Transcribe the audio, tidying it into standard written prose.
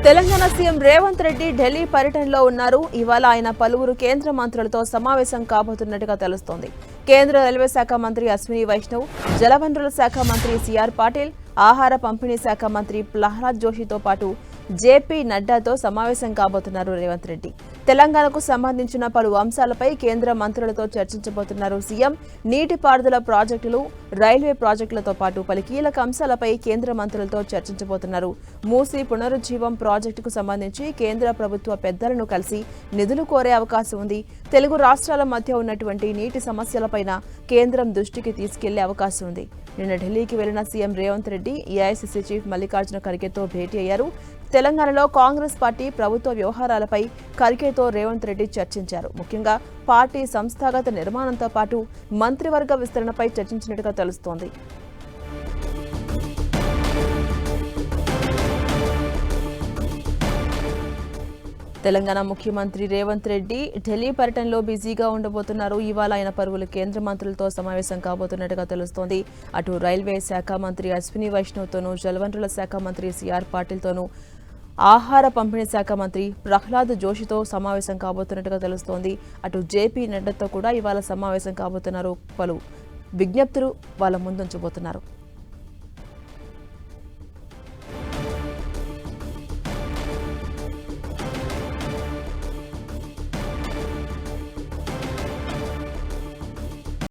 Telangana CM Revanth Reddy Delhi పర్యటనలో ఉన్నారు. ఇవాళ ఆయన పలువురు కేంద్ర మంత్రులతో సమావేశం కాబోతున్నట్టుగా తెలుస్తోంది. కేంద్ర రైల్వే శాఖ మంత్రి అశ్విని వైష్ణవ్, జలవనరుల శాఖ మంత్రి సిఆర్ పాటిల్, ఆహార పంపిణీ శాఖ మంత్రి ప్రహ్లాద్ జోషితో పాటు జేపీ నడ్డాతో సమావేశం కాబోతున్నారు రేవంత్ రెడ్డి. తెలంగాణకు సంబంధించిన పలు అంశాలపై కేంద్ర మంత్రులతో చర్చించబోతున్నారు సీఎం. నీటిపారుదల ప్రాజెక్టులు, రైల్వే ప్రాజెక్టులతో పాటు పలు కీలక అంశాలపై కేంద్ర మంత్రులతో చర్చించబోతున్నారు. మూసీ పునరుజ్జీవం ప్రాజెక్టుకు సంబంధించి కేంద్ర ప్రభుత్వ పెద్దలను కలిసి నిధులు కోరే అవకాశం ఉంది. తెలుగు రాష్ట్రాల మధ్య ఉన్నటువంటి నీటి సమస్యలపైన కేంద్రం దృష్టికి తీసుకెళ్లే అవకాశం ఉంది. నిన్న ఢిల్లీకి వెళ్లిన CM Revanth Reddy AICC chief Mallikarjuna ఖర్గేతో భేటీ అయ్యారు. తెలంగాణలో కాంగ్రెస్ పార్టీ ప్రభుత్వ వ్యవహారాలపై ఖర్గేతో రేవంత్ రెడ్డి చర్చించారు. ముఖ్యంగా పార్టీ సంస్థాగత నిర్మాణంతో పాటు మంత్రివర్గ విస్తరణపై చర్చించినట్టుగా తెలుస్తోంది. తెలంగాణ ముఖ్యమంత్రి రేవంత్ రెడ్డి ఢిల్లీ పర్యటనలో బిజీగా ఉండబోతున్నారు. ఇవాళ ఆయన పలువురు కేంద్ర మంత్రులతో సమావేశం కాబోతున్నట్టుగా తెలుస్తోంది. అటు రైల్వే శాఖ మంత్రి అశ్విని వైష్ణవ్తోనూ, జలవనరుల శాఖ మంత్రి సిఆర్ పాటిల్తోనూ, ఆహార పంపిణీ శాఖ మంత్రి ప్రహ్లాద్ జోషితో సమావేశం కాబోతున్నట్టుగా తెలుస్తోంది. అటు జేపీ నడ్డాతో కూడా ఇవాళ సమావేశం కాబోతున్నారు. పలు విజ్ఞప్తులు వాళ్ళ ముందుంచబోతున్నారు.